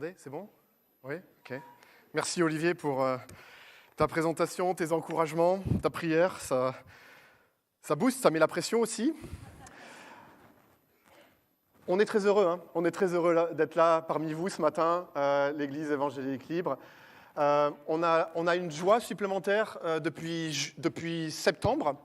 m'entendez? C'est bon? Oui? Ok. Merci Olivier pour ta présentation, tes encouragements, ta prière. Ça booste, ça met la pression aussi. On est très heureux, hein. On est très heureux d'être là parmi vous ce matin, l'Église évangélique libre. On a une joie supplémentaire depuis septembre.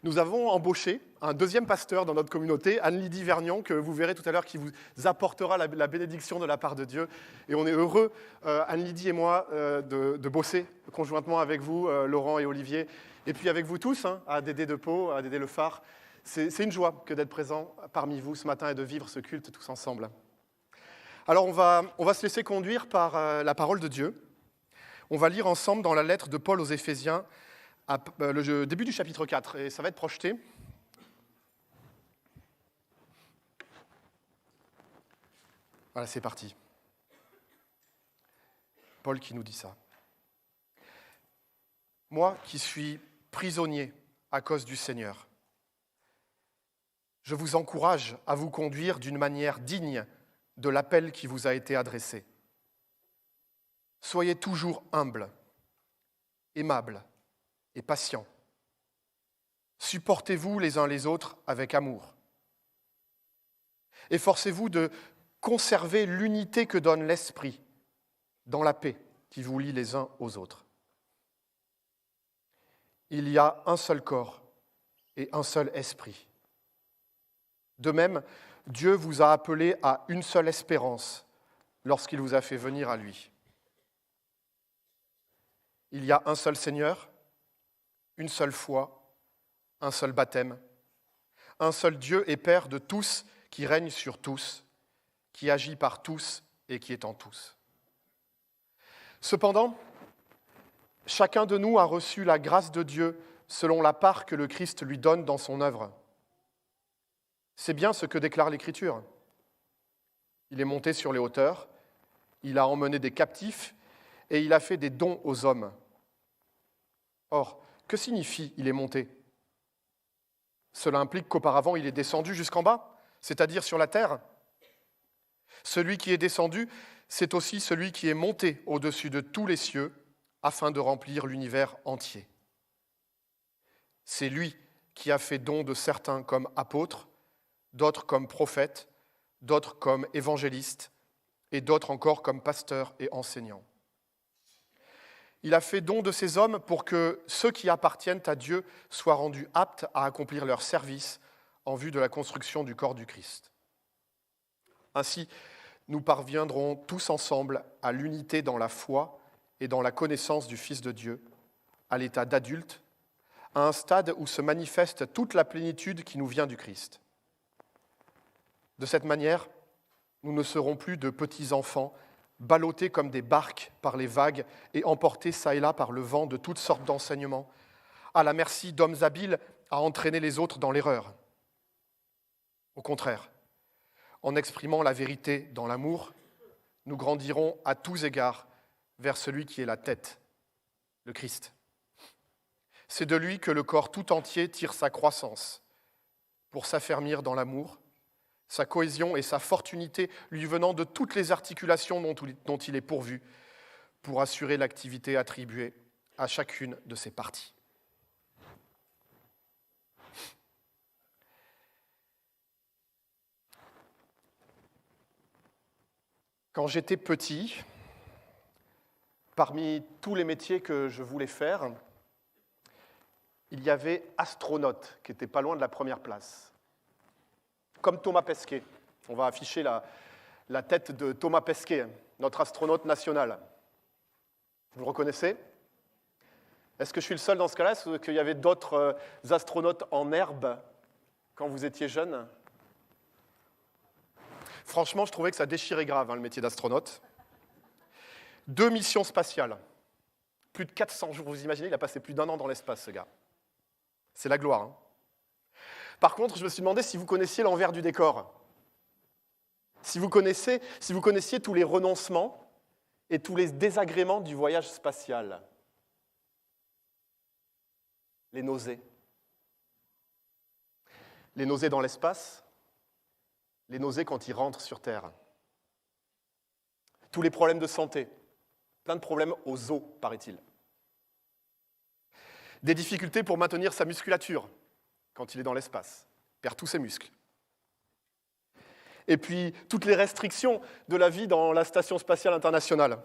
Nous avons embauché un deuxième pasteur dans notre communauté, Anne-Lydie Vergnon, que vous verrez tout à l'heure, qui vous apportera la bénédiction de la part de Dieu. Et on est heureux, Anne-Lydie et moi, de bosser conjointement avec vous, Laurent et Olivier, et puis avec vous tous, hein, à Dédé de Pau, à Dédé Le Phare. C'est une joie que d'être présent parmi vous ce matin et de vivre ce culte tous ensemble. Alors on va se laisser conduire par la parole de Dieu. On va lire ensemble dans la lettre de Paul aux Éphésiens, le début du chapitre 4, et ça va être projeté. Voilà, c'est parti. Paul qui nous dit ça. « Moi qui suis prisonnier à cause du Seigneur, je vous encourage à vous conduire d'une manière digne de l'appel qui vous a été adressé. Soyez toujours humbles, aimables et patients. Supportez-vous les uns les autres avec amour. Efforcez-vous de conserver l'unité que donne l'Esprit dans la paix qui vous lie les uns aux autres. Il y a un seul corps et un seul esprit. De même, Dieu vous a appelé à une seule espérance lorsqu'il vous a fait venir à lui. Il y a un seul Seigneur, une seule foi, un seul baptême, un seul Dieu et Père de tous, qui règne sur tous, qui agit par tous et qui est en tous. Cependant, chacun de nous a reçu la grâce de Dieu selon la part que le Christ lui donne dans son œuvre. C'est bien ce que déclare l'Écriture. Il est monté sur les hauteurs, il a emmené des captifs et il a fait des dons aux hommes. Or, que signifie « il est monté » ? Cela implique qu'auparavant il est descendu jusqu'en bas, c'est-à-dire sur la terre. Celui qui est descendu, c'est aussi celui qui est monté au-dessus de tous les cieux afin de remplir l'univers entier. C'est lui qui a fait don de certains comme apôtres, d'autres comme prophètes, d'autres comme évangélistes et d'autres encore comme pasteurs et enseignants. Il a fait don de ces hommes pour que ceux qui appartiennent à Dieu soient rendus aptes à accomplir leur service en vue de la construction du corps du Christ. Ainsi, nous parviendrons tous ensemble à l'unité dans la foi et dans la connaissance du Fils de Dieu, à l'état d'adulte, à un stade où se manifeste toute la plénitude qui nous vient du Christ. De cette manière, nous ne serons plus de petits enfants, ballottés comme des barques par les vagues et emportés çà et là par le vent de toutes sortes d'enseignements, à la merci d'hommes habiles à entraîner les autres dans l'erreur. Au contraire, en exprimant la vérité dans l'amour, nous grandirons à tous égards vers celui qui est la tête, le Christ. C'est de lui que le corps tout entier tire sa croissance pour s'affermir dans l'amour, sa cohésion et sa forte unité lui venant de toutes les articulations dont il est pourvu pour assurer l'activité attribuée à chacune de ses parties. Quand j'étais petit, parmi tous les métiers que je voulais faire, il y avait astronaute qui était pas loin de la première place. Comme Thomas Pesquet. On va afficher la tête de Thomas Pesquet, notre astronaute national. Vous le reconnaissez ? Est-ce que je suis le seul dans ce cas-là ? Est-ce qu'il y avait d'autres astronautes en herbe quand vous étiez jeune ? Franchement, je trouvais que ça déchirait grave, le métier d'astronaute. 2 missions spatiales. Plus de 400 jours, vous imaginez, il a passé plus d'1 an dans l'espace, ce gars. C'est la gloire, hein. Par contre, je me suis demandé si vous connaissiez l'envers du décor. Si vous connaissiez tous les renoncements et tous les désagréments du voyage spatial. Les nausées. Les nausées dans l'espace, les nausées quand ils rentrent sur Terre. tous les problèmes de santé, plein de problèmes aux os, paraît-il. Des difficultés pour maintenir sa musculature quand il est dans l'espace, perd tous ses muscles. Et puis, toutes les restrictions de la vie dans la Station spatiale internationale.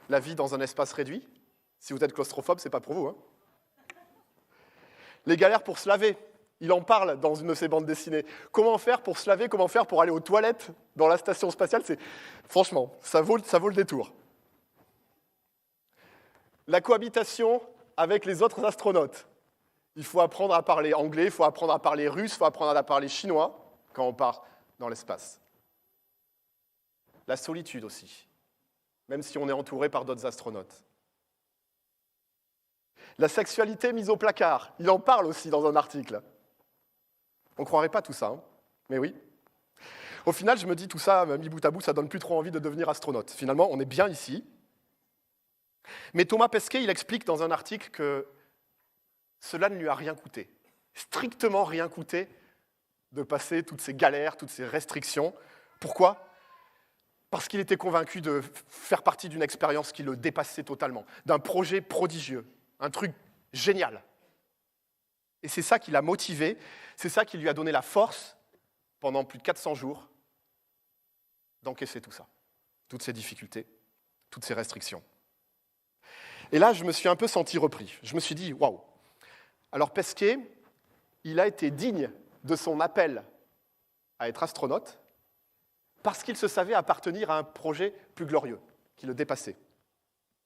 La vie dans un espace réduit. Si vous êtes claustrophobe, c'est pas pour vous. Hein. Les galères pour se laver. Il en parle dans une de ses bandes dessinées. Comment faire pour se laver, comment faire pour aller aux toilettes dans la Station spatiale, franchement, ça vaut le détour. La cohabitation avec les autres astronautes. Il faut apprendre à parler anglais, il faut apprendre à parler russe, il faut apprendre à parler chinois quand on part dans l'espace. La solitude aussi, même si on est entouré par d'autres astronautes. La sexualité mise au placard, il en parle aussi dans un article. On ne croirait pas tout ça, hein, mais oui. Au final, je me dis tout ça, mis bout à bout, ça donne plus trop envie de devenir astronaute. Finalement, on est bien ici. Mais Thomas Pesquet, il explique dans un article que cela ne lui a rien coûté, strictement rien coûté de passer toutes ces galères, toutes ces restrictions. Pourquoi ? Parce qu'il était convaincu de faire partie d'une expérience qui le dépassait totalement, d'un projet prodigieux, un truc génial. Et c'est ça qui l'a motivé, c'est ça qui lui a donné la force, pendant plus de 400 jours, d'encaisser tout ça, toutes ces difficultés, toutes ces restrictions. Et là, je me suis un peu senti repris. Je me suis dit, waouh. Alors Pesquet, il a été digne de son appel à être astronaute parce qu'il se savait appartenir à un projet plus glorieux, qui le dépassait,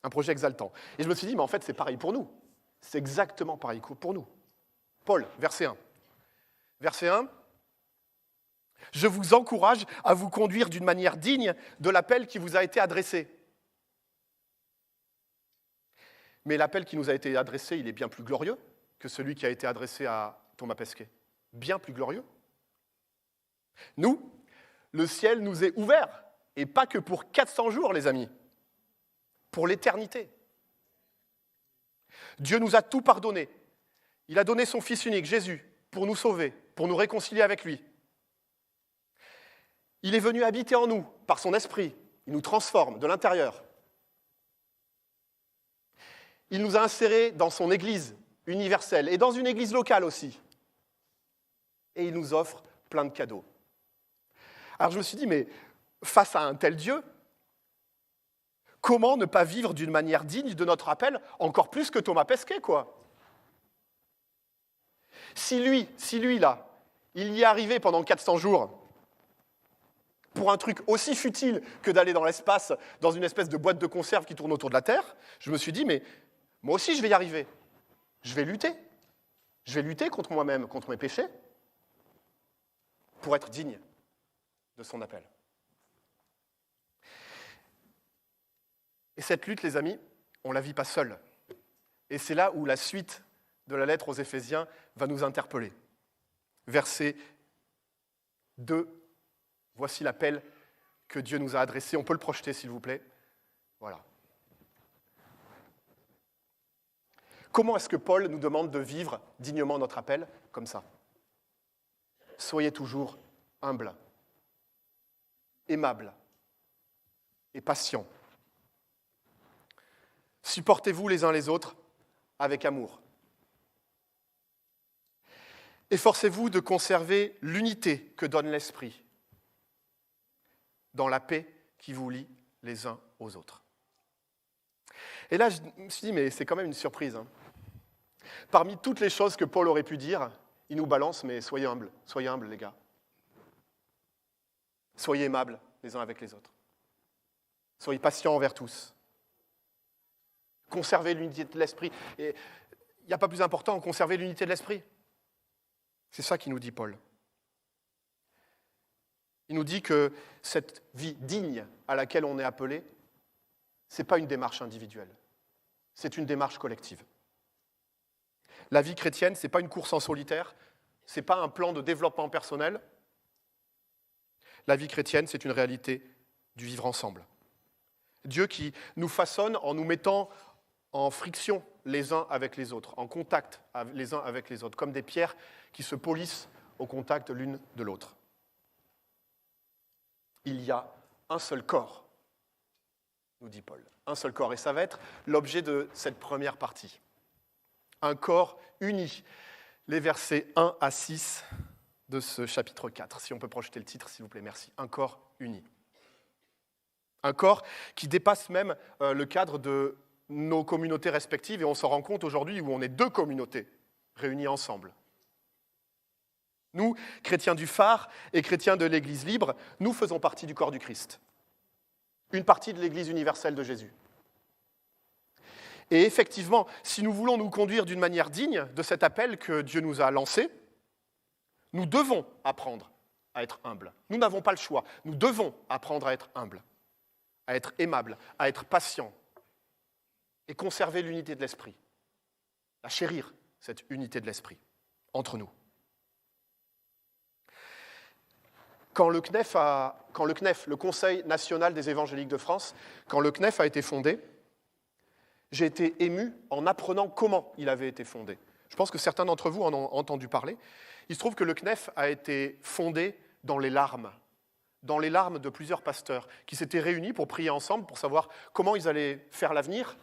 un projet exaltant. Et je me suis dit, mais en fait, c'est pareil pour nous. C'est exactement pareil pour nous. Paul, verset 1. Verset 1. « Je vous encourage à vous conduire d'une manière digne de l'appel qui vous a été adressé. » Mais l'appel qui nous a été adressé, il est bien plus glorieux que celui qui a été adressé à Thomas Pesquet. Bien plus glorieux. Nous, le ciel nous est ouvert, et pas que pour 400 jours, les amis, pour l'éternité. Dieu nous a tout pardonné. Il a donné son Fils unique, Jésus, pour nous sauver, pour nous réconcilier avec lui. Il est venu habiter en nous par son esprit. Il nous transforme de l'intérieur. Il nous a insérés dans son Église universelle et dans une Église locale aussi. Et il nous offre plein de cadeaux. Alors je me suis dit, mais face à un tel Dieu, comment ne pas vivre d'une manière digne de notre appel, encore plus que Thomas Pesquet, quoi ? Si lui, là, il y est arrivé pendant 400 jours, pour un truc aussi futile que d'aller dans l'espace, dans une espèce de boîte de conserve qui tourne autour de la Terre, je me suis dit, mais moi aussi je vais y arriver. Je vais lutter. Je vais lutter contre moi-même, contre mes péchés, pour être digne de son appel. Et cette lutte, les amis, on ne la vit pas seule. Et c'est là où la suite de la lettre aux Éphésiens va nous interpeller. Verset 2, voici l'appel que Dieu nous a adressé. On peut le projeter, s'il vous plaît. Voilà. Comment est-ce que Paul nous demande de vivre dignement notre appel ? Comme ça. Soyez toujours humbles, aimables et patients. Supportez-vous les uns les autres avec amour. Efforcez-vous de conserver l'unité que donne l'Esprit dans la paix qui vous lie les uns aux autres. Et là, je me suis dit, mais c'est quand même une surprise. Hein. Parmi toutes les choses que Paul aurait pu dire, il nous balance, mais soyez humbles les gars. Soyez aimables les uns avec les autres. Soyez patients envers tous. Conservez l'unité de l'esprit. Et il n'y a pas plus important, conservez l'unité de l'esprit. C'est ça qu'il nous dit Paul. Il nous dit que cette vie digne à laquelle on est appelé, ce n'est pas une démarche individuelle, c'est une démarche collective. La vie chrétienne, ce n'est pas une course en solitaire, ce n'est pas un plan de développement personnel. La vie chrétienne, c'est une réalité du vivre ensemble. Dieu qui nous façonne en nous mettant en friction les uns avec les autres, en contact les uns avec les autres, comme des pierres qui se polissent au contact l'une de l'autre. Il y a un seul corps nous dit Paul. Un seul corps. Et ça va être l'objet de cette première partie. Un corps uni. Les versets 1 à 6 de ce chapitre 4. Si on peut projeter le titre, s'il vous plaît, merci. Un corps uni. Un corps qui dépasse même le cadre de nos communautés respectives, et on s'en rend compte aujourd'hui où on est deux communautés réunies ensemble. Nous, chrétiens du Phare et chrétiens de l'Église libre, nous faisons partie du corps du Christ. Une partie de l'Église universelle de Jésus. Et effectivement, si nous voulons nous conduire d'une manière digne de cet appel que Dieu nous a lancé, nous devons apprendre à être humbles. Nous n'avons pas le choix. Nous devons apprendre à être humbles, à être aimables, à être patients et conserver l'unité de l'esprit, à chérir cette unité de l'esprit entre nous. Quand le CNEF, le Conseil national des évangéliques de France, quand le CNEF a été fondé, j'ai été ému en apprenant comment il avait été fondé. Je pense que certains d'entre vous en ont entendu parler. Il se trouve que le CNEF a été fondé dans les larmes de plusieurs pasteurs qui s'étaient réunis pour prier ensemble, pour savoir comment ils allaient faire l'avenir.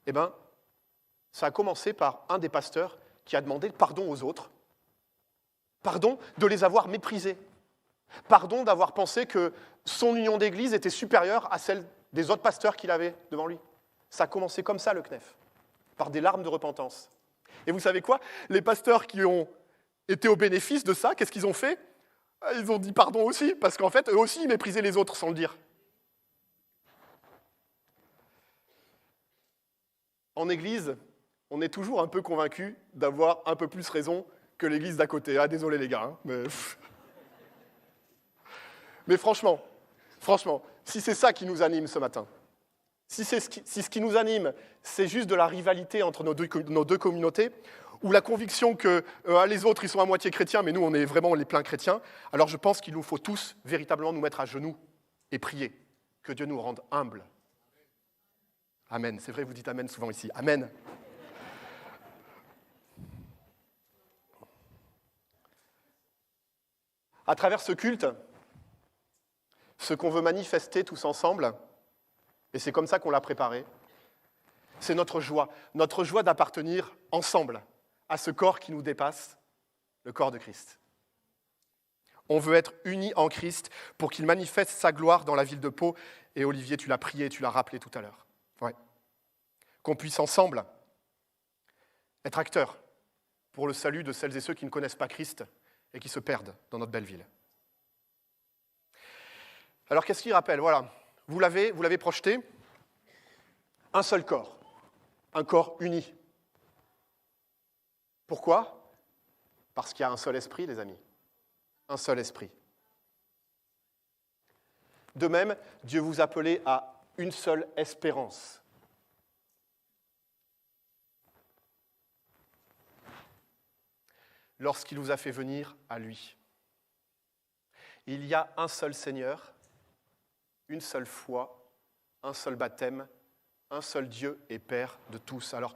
Eh bien, ça a commencé par un des pasteurs qui a demandé pardon aux autres, pardon de les avoir méprisés, pardon d'avoir pensé que son union d'église était supérieure à celle des autres pasteurs qu'il avait devant lui. Ça a commencé comme ça, le CNEF, par des larmes de repentance. Et vous savez quoi ? Les pasteurs qui ont été au bénéfice de ça, qu'est-ce qu'ils ont fait ? Ils ont dit pardon aussi, parce qu'en fait, eux aussi, ils méprisaient les autres sans le dire. En Église, on est toujours un peu convaincu d'avoir un peu plus raison que l'Église d'à côté. Ah, désolé les gars, mais franchement, si c'est ça qui nous anime ce matin, si ce qui nous anime, c'est juste de la rivalité entre nos deux communautés, ou la conviction que les autres, ils sont à moitié chrétiens, mais nous, on est vraiment les pleins chrétiens, alors je pense qu'il nous faut tous véritablement nous mettre à genoux et prier que Dieu nous rende humbles. Amen. C'est vrai, vous dites amen souvent ici. Amen. À travers ce culte, ce qu'on veut manifester tous ensemble, et c'est comme ça qu'on l'a préparé, c'est notre joie d'appartenir ensemble à ce corps qui nous dépasse, le corps de Christ. On veut être unis en Christ pour qu'il manifeste sa gloire dans la ville de Pau. Et Olivier, tu l'as prié, tu l'as rappelé tout à l'heure. Ouais. Qu'on puisse ensemble être acteurs pour le salut de celles et ceux qui ne connaissent pas Christ et qui se perdent dans notre belle ville. Alors qu'est-ce qu'il rappelle ? Voilà, vous l'avez projeté, un seul corps, un corps uni. Pourquoi ? Parce qu'il y a un seul esprit, les amis, un seul esprit. De même, Dieu vous appelait à une seule espérance. Lorsqu'il vous a fait venir à lui. Il y a un seul Seigneur, une seule foi, un seul baptême, un seul Dieu et Père de tous. Alors,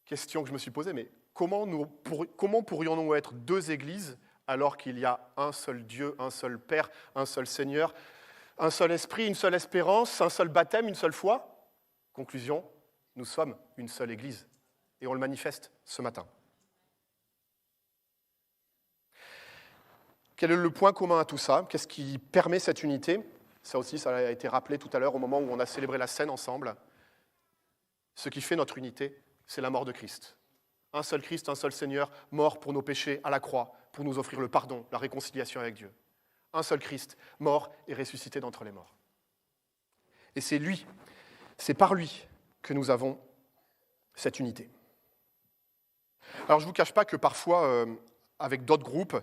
question que je me suis posée, mais comment pourrions-nous être deux églises alors qu'il y a un seul Dieu, un seul Père, un seul Seigneur, un seul esprit, une seule espérance, un seul baptême, une seule foi ? Conclusion, nous sommes une seule église et on le manifeste ce matin. Quel est le point commun à tout ça ? Qu'est-ce qui permet cette unité ? Ça aussi, ça a été rappelé tout à l'heure au moment où on a célébré la scène ensemble. Ce qui fait notre unité, c'est la mort de Christ. Un seul Christ, un seul Seigneur, mort pour nos péchés à la croix, pour nous offrir le pardon, la réconciliation avec Dieu. Un seul Christ, mort et ressuscité d'entre les morts. Et c'est par lui que nous avons cette unité. Alors je ne vous cache pas que parfois, avec d'autres groupes,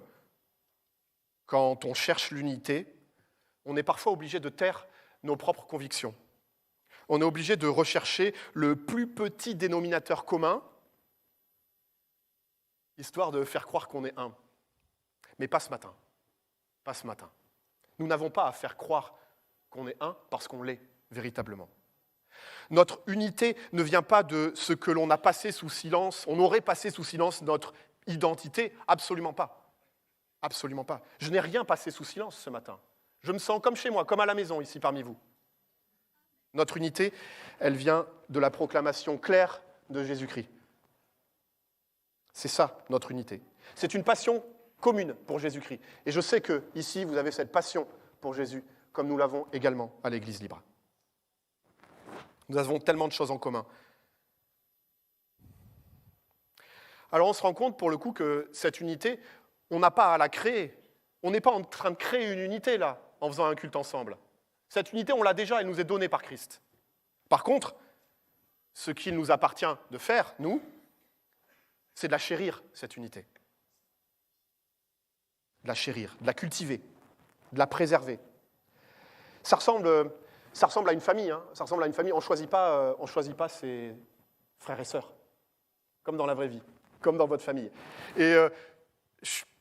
quand on cherche l'unité, on est parfois obligé de taire nos propres convictions. On est obligé de rechercher le plus petit dénominateur commun, histoire de faire croire qu'on est un. Mais pas ce matin. Pas ce matin. Nous n'avons pas à faire croire qu'on est un parce qu'on l'est véritablement. Notre unité ne vient pas de ce que l'on a passé sous silence. On aurait passé sous silence notre identité. Absolument pas. Absolument pas. Je n'ai rien passé sous silence ce matin. Je me sens comme chez moi, comme à la maison ici parmi vous. Notre unité, elle vient de la proclamation claire de Jésus-Christ. C'est ça, notre unité. C'est une passion commune pour Jésus-Christ. Et je sais que ici, vous avez cette passion pour Jésus, comme nous l'avons également à l'Église libre. Nous avons tellement de choses en commun. Alors on se rend compte pour le coup que cette unité, on n'a pas à la créer. On n'est pas en train de créer une unité là, en faisant un culte ensemble. Cette unité, on l'a déjà, elle nous est donnée par Christ. Par contre, ce qu'il nous appartient de faire, nous, c'est de la chérir, cette unité. De la chérir, de la cultiver, de la préserver. Ça ressemble à une famille. Hein. Ça ressemble à une famille. On ne choisit pas ses frères et sœurs, comme dans la vraie vie, comme dans votre famille. Et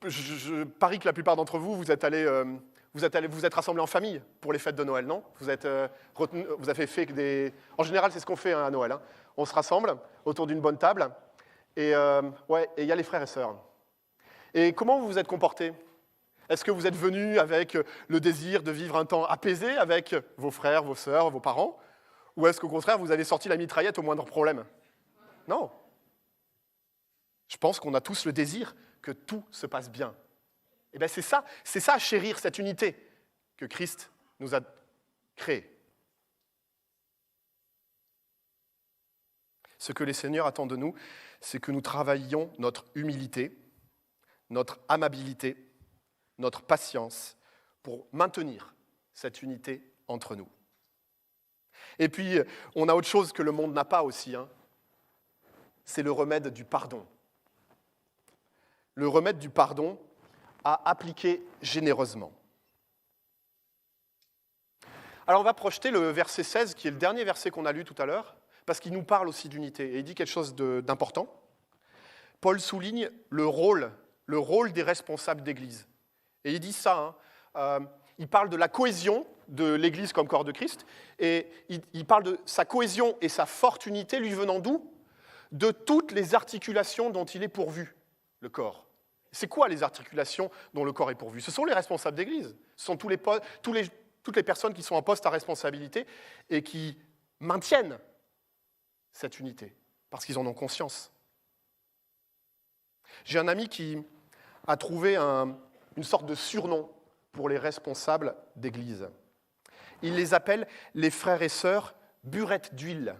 je parie que la plupart d'entre vous, vous êtes rassemblés en famille pour les fêtes de Noël, non ? Vous avez fait des... En général, c'est ce qu'on fait à Noël. Hein. On se rassemble autour d'une bonne table, et il y a les frères et sœurs. Et comment vous vous êtes comportés ? Est-ce que vous êtes venus avec le désir de vivre un temps apaisé avec vos frères, vos sœurs, vos parents ? Ou est-ce qu'au contraire, vous avez sorti la mitraillette au moindre problème ? Non. Je pense qu'on a tous le désir que tout se passe bien. Et bien c'est ça, chérir cette unité que Christ nous a créée. Ce que les Seigneurs attendent de nous, c'est que nous travaillions notre humilité, notre amabilité, notre patience pour maintenir cette unité entre nous. Et puis, on a autre chose que le monde n'a pas aussi, hein. C'est le remède du pardon. Le remède du pardon à appliquer généreusement. Alors on va projeter le verset 16, qui est le dernier verset qu'on a lu tout à l'heure, parce qu'il nous parle aussi d'unité, et il dit quelque chose d'important. Paul souligne le rôle des responsables d'Église. Et il dit ça, il parle de la cohésion de l'Église comme corps de Christ, et il parle de sa cohésion et sa forte unité lui venant d'où ? De toutes les articulations dont il est pourvu, le corps. C'est quoi les articulations dont le corps est pourvu ? Ce sont les responsables d'Église. Ce sont toutes les personnes qui sont en poste à responsabilité et qui maintiennent cette unité, parce qu'ils en ont conscience. J'ai un ami qui a trouvé une sorte de surnom pour les responsables d'Église. Il les appelle les frères et sœurs burettes d'huile,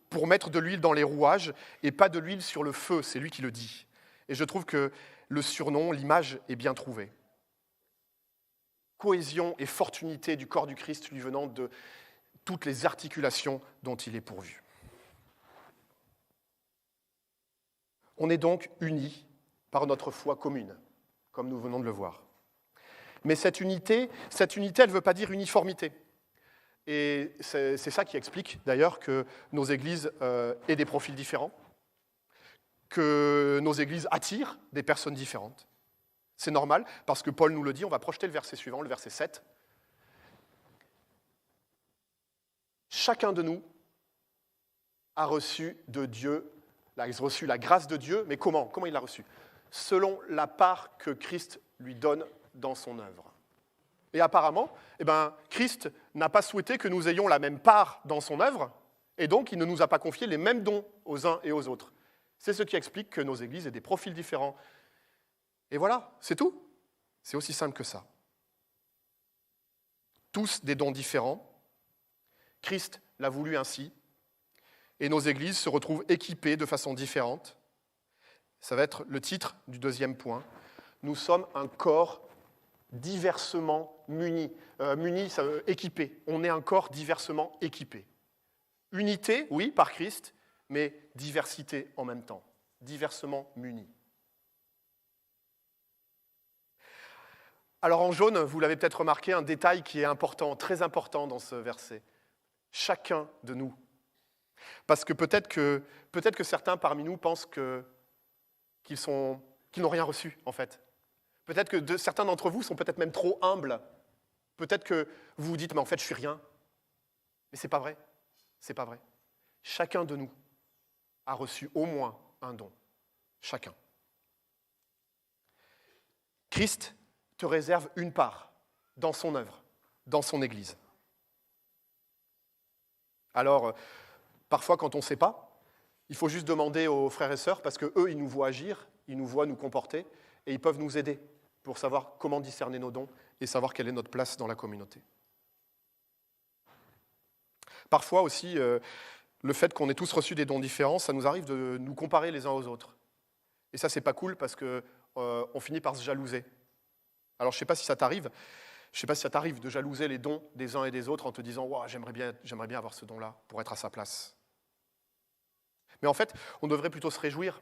pour mettre de l'huile dans les rouages et pas de l'huile sur le feu, c'est lui qui le dit. Et je trouve que le surnom, l'image est bien trouvée. Cohésion et forte unité du corps du Christ lui venant de toutes les articulations dont il est pourvu. On est donc unis par notre foi commune, comme nous venons de le voir. Mais cette unité, elle ne veut pas dire uniformité. Et c'est ça qui explique d'ailleurs que nos églises aient des profils différents, que nos églises attirent des personnes différentes. C'est normal, parce que Paul nous le dit, on va projeter le verset suivant, le verset 7. Chacun de nous a reçu de Dieu, a reçu la grâce de Dieu, mais comment ? Comment il l'a reçu ? Selon la part que Christ lui donne dans son œuvre. Et apparemment, Christ n'a pas souhaité que nous ayons la même part dans son œuvre, et donc il ne nous a pas confié les mêmes dons aux uns et aux autres. C'est ce qui explique que nos églises aient des profils différents. Et voilà, c'est tout. C'est aussi simple que ça. Tous des dons différents. Christ l'a voulu ainsi. Et nos églises se retrouvent équipées de façon différente. Ça va être le titre du deuxième point. Nous sommes un corps diversement muni. Muni, ça veut équipé. On est un corps diversement équipé. Unité, oui, par Christ, mais diversité en même temps. Diversement muni. Alors en jaune, vous l'avez peut-être remarqué, un détail qui est important, très important dans ce verset. Chacun de nous. Parce que peut-être que certains parmi nous pensent qu'ils n'ont rien reçu, en fait. Peut-être que certains d'entre vous sont peut-être même trop humbles. Peut-être que vous vous dites, mais en fait, je suis rien. Mais c'est pas vrai. C'est pas vrai. Chacun de nous a reçu au moins un don. Chacun. Christ te réserve une part dans son œuvre, dans son Église. Alors, parfois, quand on ne sait pas, il faut juste demander aux frères et sœurs, parce qu'eux, ils nous voient agir, ils nous voient nous comporter, et ils peuvent nous aider pour savoir comment discerner nos dons et savoir quelle est notre place dans la communauté. Parfois aussi, le fait qu'on ait tous reçu des dons différents, ça nous arrive de nous comparer les uns aux autres. Et ça, c'est pas cool parce qu'on finit par se jalouser. Alors, je ne sais pas si ça t'arrive. Je ne sais pas si ça t'arrive de jalouser les dons des uns et des autres en te disant wow, j'aimerais bien avoir ce don-là pour être à sa place. Mais en fait, on devrait plutôt se réjouir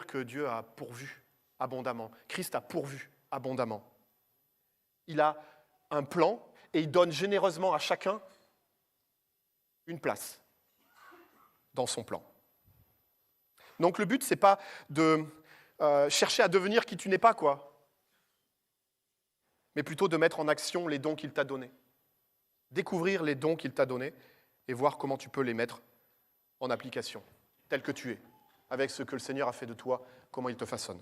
que Dieu a pourvu abondamment. Christ a pourvu abondamment. Il a un plan et il donne généreusement à chacun une place dans son plan. Donc le but, ce n'est pas de chercher à devenir qui tu n'es pas, quoi, mais plutôt de mettre en action les dons qu'il t'a donnés. Découvrir les dons qu'il t'a donnés et voir comment tu peux les mettre en application, tel que tu es, avec ce que le Seigneur a fait de toi, comment il te façonne.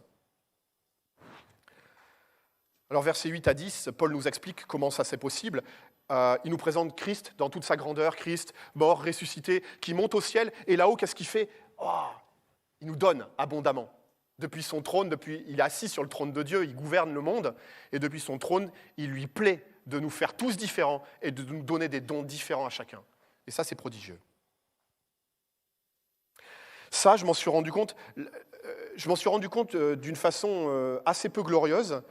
Alors versets 8 à 10, Paul nous explique comment ça c'est possible. Il nous présente Christ dans toute sa grandeur, Christ mort, ressuscité, qui monte au ciel, et là-haut, qu'est-ce qu'il fait ? Il nous donne abondamment. Depuis son trône, il est assis sur le trône de Dieu, il gouverne le monde, et depuis son trône, il lui plaît de nous faire tous différents et de nous donner des dons différents à chacun. Et ça, c'est prodigieux. Ça, je m'en suis rendu compte d'une façon assez peu glorieuse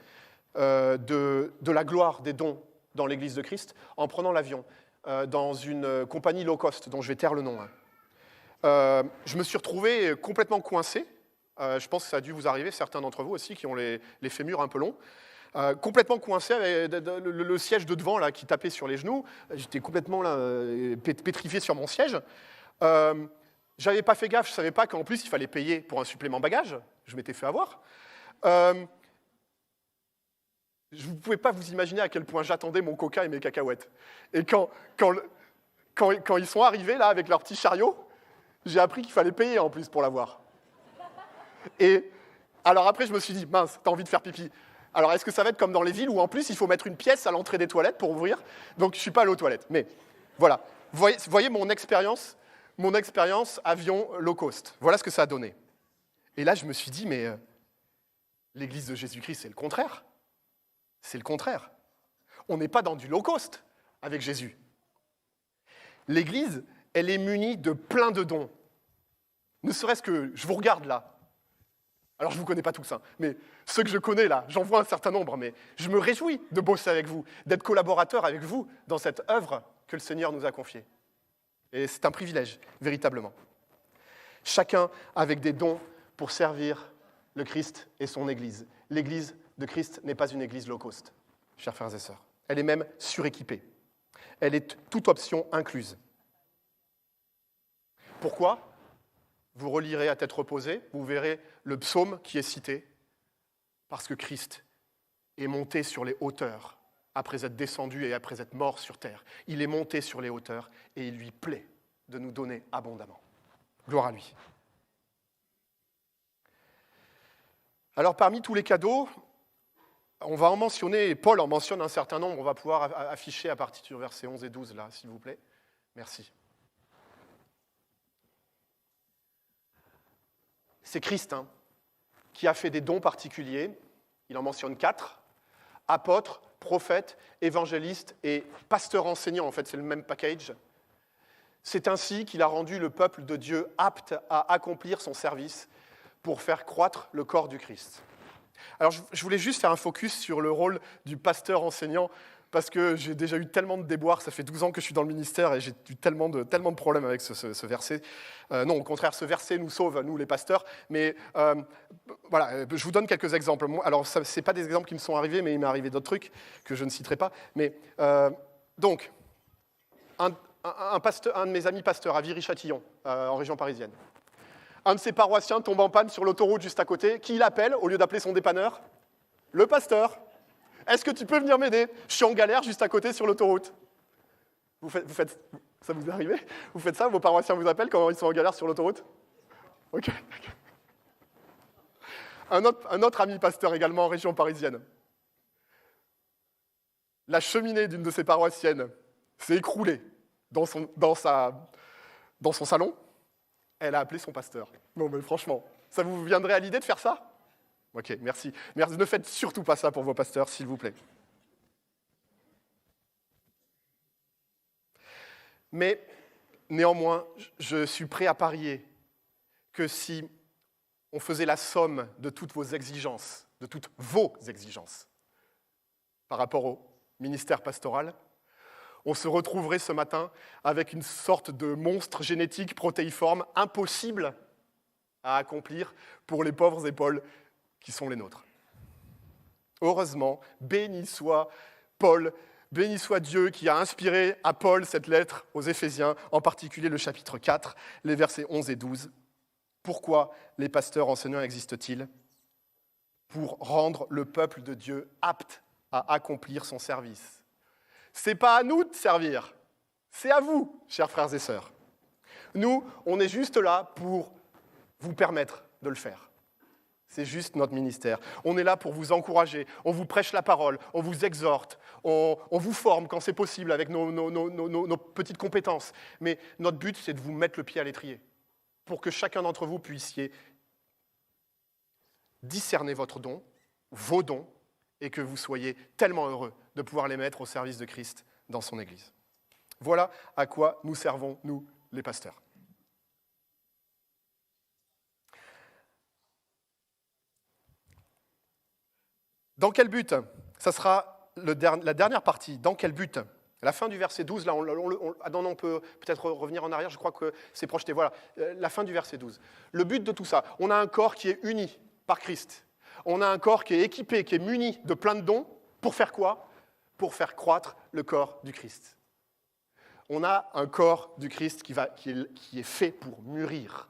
de la gloire des dons dans l'Église de Christ en prenant l'avion dans une compagnie low cost dont je vais taire le nom. Je me suis retrouvé complètement coincé. Je pense que ça a dû vous arriver, certains d'entre vous aussi qui ont les fémurs un peu longs. Complètement coincé avec le siège de devant là, qui tapait sur les genoux. J'étais complètement là, pétrifié sur mon siège. J'avais pas fait gaffe, je savais pas qu'en plus il fallait payer pour un supplément bagage. Je m'étais fait avoir. Je ne pouvais pas vous imaginer à quel point j'attendais mon coca et mes cacahuètes. Et quand ils sont arrivés là avec leur petit chariot, j'ai appris qu'il fallait payer en plus pour l'avoir. Et alors après, je me suis dit, mince, t'as envie de faire pipi. Alors est-ce que ça va être comme dans les villes où en plus il faut mettre une pièce à l'entrée des toilettes pour ouvrir ? Donc je ne suis pas allé aux toilettes. Mais voilà, vous voyez mon expérience avion low cost. Voilà ce que ça a donné. Et là, je me suis dit, mais l'Église de Jésus-Christ, c'est le contraire. C'est le contraire. On n'est pas dans du low cost avec Jésus. L'Église, elle est munie de plein de dons. Ne serait-ce que, je vous regarde là. Alors je ne vous connais pas tous, hein, mais ceux que je connais là, j'en vois un certain nombre, mais je me réjouis de bosser avec vous, d'être collaborateur avec vous dans cette œuvre que le Seigneur nous a confiée. Et c'est un privilège, véritablement. Chacun avec des dons pour servir le Christ et son Église. L'Église de Christ n'est pas une église low cost, chers frères et sœurs. Elle est même suréquipée. Elle est toute option incluse. Pourquoi ? Vous relirez à tête reposée, vous verrez le psaume qui est cité, parce que Christ est monté sur les hauteurs après être descendu et après être mort sur terre. Il est monté sur les hauteurs et il lui plaît de nous donner abondamment. Gloire à lui. Alors parmi tous les cadeaux, on va en mentionner, Paul en mentionne un certain nombre, on va pouvoir afficher à partir du verset 11 et 12 là, s'il vous plaît. Merci. C'est Christ qui a fait des dons particuliers, il en mentionne 4, apôtres, prophètes, évangélistes et pasteurs enseignants, en fait c'est le même package. C'est ainsi qu'il a rendu le peuple de Dieu apte à accomplir son service pour faire croître le corps du Christ. Alors je voulais juste faire un focus sur le rôle du pasteur enseignant, parce que j'ai déjà eu tellement de déboires, ça fait 12 ans que je suis dans le ministère et j'ai eu tellement de problèmes avec ce verset. Non, au contraire, ce verset nous sauve, nous les pasteurs, mais voilà, je vous donne quelques exemples. Alors, ce n'est pas des exemples qui me sont arrivés, mais il m'est arrivé d'autres trucs que je ne citerai pas. Mais donc, un de mes amis pasteurs à Viry-Châtillon, en région parisienne, un de ses paroissiens tombe en panne sur l'autoroute juste à côté. Qui l'appelle au lieu d'appeler son dépanneur ? Le pasteur. Est-ce que tu peux venir m'aider ? Je suis en galère juste à côté sur l'autoroute. Vous faites, ça vous est arrivé ? Vous faites ça ? Vos paroissiens vous appellent quand ils sont en galère sur l'autoroute ? Ok. Un autre ami pasteur également en région parisienne. La cheminée d'une de ses paroissiennes s'est écroulée dans son salon, elle a appelé son pasteur. Non mais franchement, ça vous viendrait à l'idée de faire ça? Ok, merci. Merci. Ne faites surtout pas ça pour vos pasteurs, s'il vous plaît. Mais néanmoins, je suis prêt à parier que si on faisait la somme de toutes vos exigences, de toutes vos exigences, par rapport au ministère pastoral, on se retrouverait ce matin avec une sorte de monstre génétique protéiforme impossible à accomplir pour les pauvres épaules qui sont les nôtres. Heureusement, béni soit Paul, béni soit Dieu qui a inspiré à Paul cette lettre aux Éphésiens, en particulier le chapitre 4, les versets 11 et 12. Pourquoi les pasteurs enseignants existent-ils? Pour rendre le peuple de Dieu apte à accomplir son service. C'est pas à nous de servir, c'est à vous, chers frères et sœurs. Nous, on est juste là pour vous permettre de le faire. C'est juste notre ministère. On est là pour vous encourager, on vous prêche la parole, on vous exhorte, on vous forme quand c'est possible avec nos petites compétences. Mais notre but, c'est de vous mettre le pied à l'étrier pour que chacun d'entre vous puissiez discerner votre don, vos dons, et que vous soyez tellement heureux de pouvoir les mettre au service de Christ dans son Église. Voilà à quoi nous servons, nous, les pasteurs. Dans quel but? Ça sera la dernière partie. Dans quel but? La fin du verset 12, là, on peut peut-être revenir en arrière, je crois que c'est projeté. Voilà, la fin du verset 12. Le but de tout ça, on a un corps qui est uni par Christ. On a un corps qui est équipé, qui est muni de plein de dons. Pour faire quoi? Pour faire croître le corps du Christ. On a un corps du Christ qui est fait pour mûrir,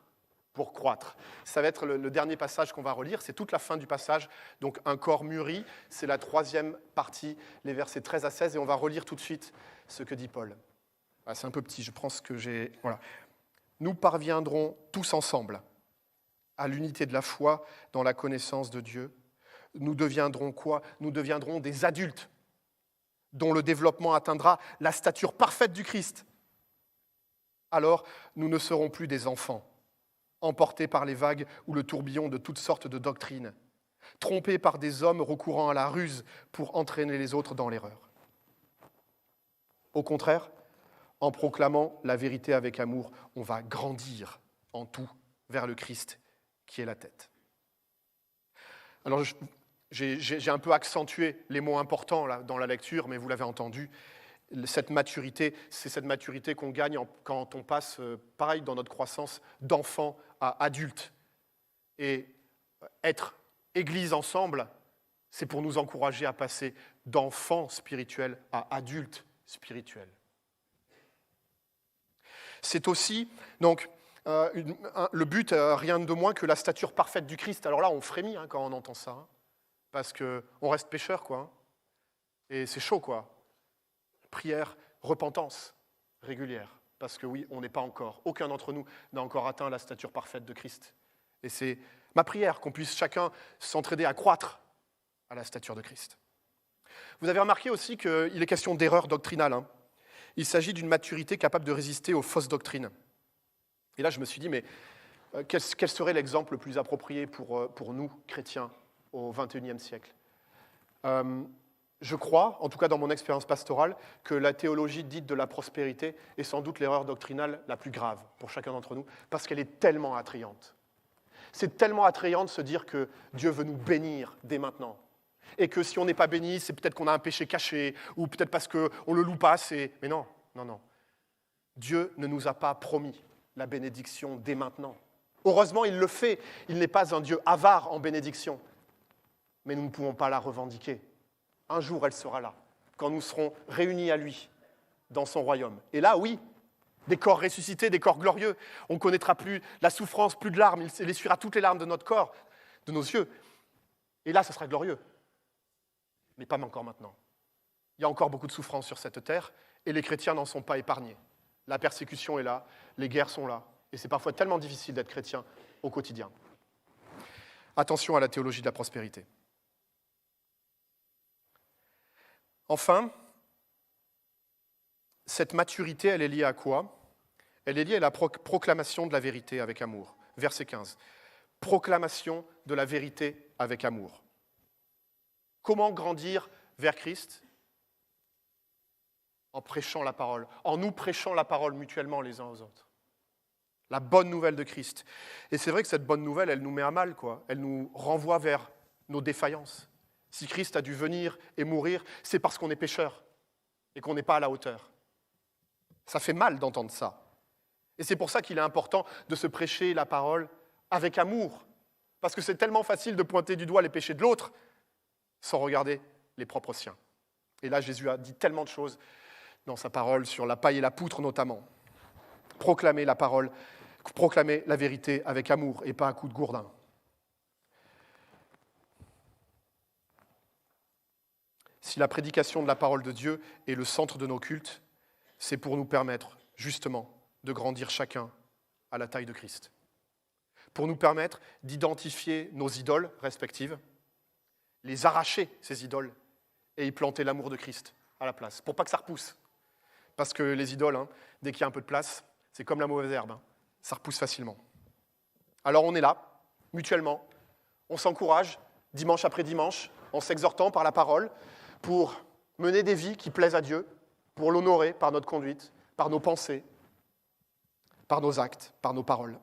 pour croître. Ça va être le dernier passage qu'on va relire, c'est toute la fin du passage. Donc un corps mûri, c'est la troisième partie, les versets 13 à 16, et on va relire tout de suite ce que dit Paul. Ah, c'est un peu petit, je pense que j'ai... Voilà. Nous parviendrons tous ensemble à l'unité de la foi dans la connaissance de Dieu. Nous deviendrons quoi? Nous deviendrons des adultes dont le développement atteindra la stature parfaite du Christ. Alors, nous ne serons plus des enfants, emportés par les vagues ou le tourbillon de toutes sortes de doctrines, trompés par des hommes recourant à la ruse pour entraîner les autres dans l'erreur. Au contraire, en proclamant la vérité avec amour, on va grandir en tout vers le Christ qui est la tête. Alors, j'ai un peu accentué les mots importants là, dans la lecture, mais vous l'avez entendu. Cette maturité, c'est cette maturité qu'on gagne quand on passe, pareil dans notre croissance, d'enfant à adulte. Et être église ensemble, c'est pour nous encourager à passer d'enfant spirituel à adulte spirituel. C'est aussi, donc, le but, rien de moins que la stature parfaite du Christ. Alors là, on frémit quand on entend ça, parce qu'on reste pécheur, quoi. Et c'est chaud, quoi. Prière, repentance régulière. Parce que oui, on n'est pas encore, aucun d'entre nous n'a encore atteint la stature parfaite de Christ. Et c'est ma prière qu'on puisse chacun s'entraider à croître à la stature de Christ. Vous avez remarqué aussi qu'il est question d'erreur doctrinale. Il s'agit d'une maturité capable de résister aux fausses doctrines. Et là, je me suis dit, mais quel serait l'exemple le plus approprié pour nous, chrétiens, au XXIe siècle? Je crois, en tout cas dans mon expérience pastorale, que la théologie dite de la prospérité est sans doute l'erreur doctrinale la plus grave pour chacun d'entre nous, parce qu'elle est tellement attrayante. C'est tellement attrayant de se dire que Dieu veut nous bénir dès maintenant. Et que si on n'est pas béni, c'est peut-être qu'on a un péché caché, ou peut-être parce qu'on ne le loue pas assez. Mais non. Dieu ne nous a pas promis la bénédiction dès maintenant. Heureusement, il le fait. Il n'est pas un Dieu avare en bénédiction. Mais nous ne pouvons pas la revendiquer. Un jour, elle sera là, quand nous serons réunis à lui, dans son royaume. Et là, oui, des corps ressuscités, des corps glorieux. On ne connaîtra plus la souffrance, plus de larmes. Il essuiera toutes les larmes de notre corps, de nos yeux. Et là, ce sera glorieux. Mais pas encore maintenant. Il y a encore beaucoup de souffrance sur cette terre, et les chrétiens n'en sont pas épargnés. La persécution est là, les guerres sont là, et c'est parfois tellement difficile d'être chrétien au quotidien. Attention à la théologie de la prospérité. Enfin, cette maturité, elle est liée à quoi? Elle est liée à la proclamation de la vérité avec amour. Verset 15. Proclamation de la vérité avec amour. Comment grandir vers Christ? En prêchant la parole, en nous prêchant la parole mutuellement les uns aux autres. La bonne nouvelle de Christ. Et c'est vrai que cette bonne nouvelle, elle nous met à mal, quoi. Elle nous renvoie vers nos défaillances. Si Christ a dû venir et mourir, c'est parce qu'on est pécheur et qu'on n'est pas à la hauteur. Ça fait mal d'entendre ça. Et c'est pour ça qu'il est important de se prêcher la parole avec amour. Parce que c'est tellement facile de pointer du doigt les péchés de l'autre sans regarder les propres siens. Et là, Jésus a dit tellement de choses dans sa parole sur la paille et la poutre notamment. Proclamer la parole, proclamer la vérité avec amour et pas à coups de gourdin. Si la prédication de la parole de Dieu est le centre de nos cultes, c'est pour nous permettre justement de grandir chacun à la taille de Christ. Pour nous permettre d'identifier nos idoles respectives, les arracher, ces idoles, et y planter l'amour de Christ à la place, pour pas que ça repousse. Parce que les idoles, dès qu'il y a un peu de place, c'est comme la mauvaise herbe, ça repousse facilement. Alors on est là, mutuellement, on s'encourage, dimanche après dimanche, en s'exhortant par la parole, pour mener des vies qui plaisent à Dieu, pour l'honorer par notre conduite, par nos pensées, par nos actes, par nos paroles.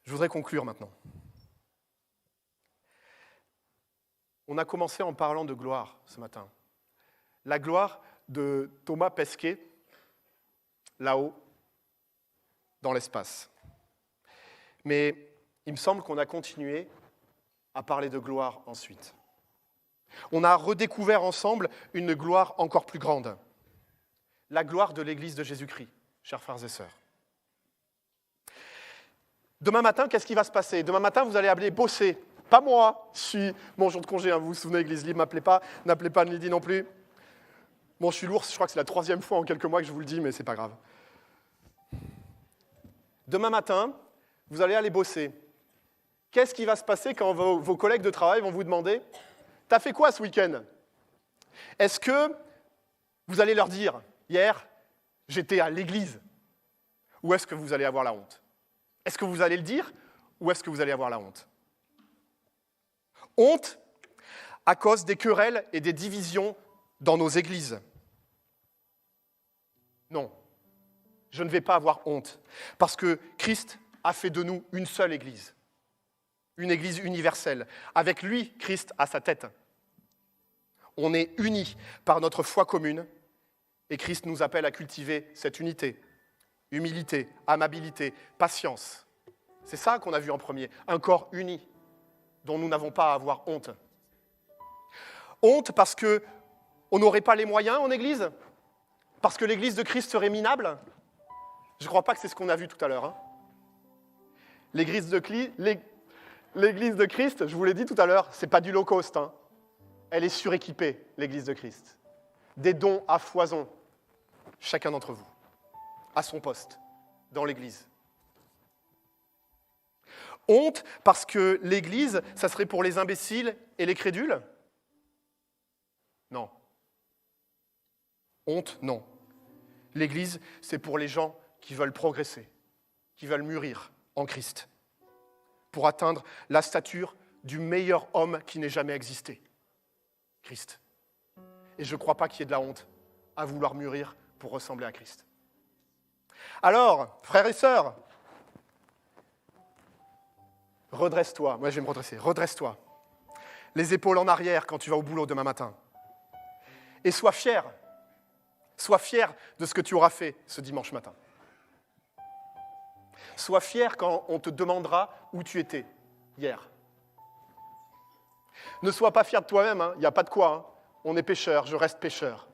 Je voudrais conclure maintenant. On a commencé en parlant de gloire ce matin. La gloire de Thomas Pesquet, là-haut, dans l'espace. Mais il me semble qu'on a continué à parler de gloire ensuite. On a redécouvert ensemble une gloire encore plus grande. La gloire de l'Église de Jésus-Christ, chers frères et sœurs. Demain matin, qu'est-ce qui va se passer? Demain matin, vous allez aller bosser. Pas moi, je suis mon jour de congé, vous vous souvenez, Église Libre, n'appelez pas Lydie non plus. Bon, je suis lourd, je crois que c'est la 3e fois en quelques mois que je vous le dis, mais c'est pas grave. Demain matin, vous allez aller bosser. Qu'est-ce qui va se passer quand vos collègues de travail vont vous demander « T'as fait quoi ce week-end » Est-ce que vous allez leur dire « Hier, j'étais à l'église » ou est-ce que vous allez avoir la honte? Est-ce que vous allez le dire ou est-ce que vous allez avoir la honte? Honte à cause des querelles et des divisions dans nos églises. Non, je ne vais pas avoir honte, parce que Christ a fait de nous une seule église, une église universelle, avec lui, Christ, à sa tête. On est unis par notre foi commune, et Christ nous appelle à cultiver cette unité, humilité, amabilité, patience. C'est ça qu'on a vu en premier, un corps uni, dont nous n'avons pas à avoir honte. Honte parce qu'on n'aurait pas les moyens en Église? Parce que l'Église de Christ serait minable? Je ne crois pas que c'est ce qu'on a vu tout à l'heure. L'Église de Christ, je vous l'ai dit tout à l'heure, ce n'est pas du low cost. Elle est suréquipée, l'Église de Christ. Des dons à foison, chacun d'entre vous, à son poste, dans l'Église. Honte parce que l'Église, ça serait pour les imbéciles et les crédules? Non. Honte, non. L'Église, c'est pour les gens qui veulent progresser, qui veulent mûrir en Christ, pour atteindre la stature du meilleur homme qui n'ait jamais existé, Christ. Et je ne crois pas qu'il y ait de la honte à vouloir mûrir pour ressembler à Christ. Alors, frères et sœurs, redresse-toi. Moi, je vais me redresser. Redresse-toi. Les épaules en arrière quand tu vas au boulot demain matin. Et sois fier. Sois fier de ce que tu auras fait ce dimanche matin. Sois fier quand on te demandera où tu étais hier. Ne sois pas fier de toi-même, il n'y a pas de quoi. On est pécheur, je reste pécheur.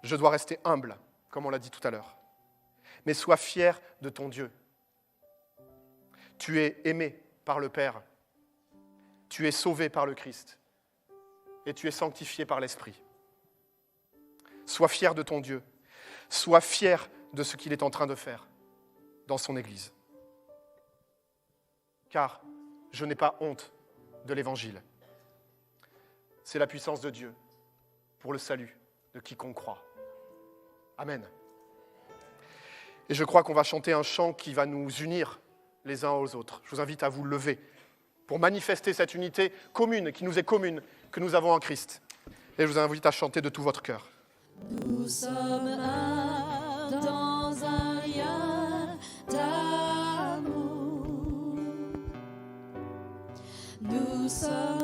Je dois rester humble, comme on l'a dit tout à l'heure. Mais sois fier de ton Dieu. Tu es aimé par le Père. Tu es sauvé par le Christ. Et tu es sanctifié par l'Esprit. Sois fier de ton Dieu. Sois fier de ce qu'il est en train de faire dans son Église. Car je n'ai pas honte de l'Évangile. c'est la puissance de Dieu pour le salut de quiconque croit. Amen. Et je crois qu'on va chanter un chant qui va nous unir les uns aux autres. Je vous invite à vous lever pour manifester cette unité commune, qui nous est commune, que nous avons en Christ. Et je vous invite à chanter de tout votre cœur. Nous sommes un dans un lien d'amour. Nous sommes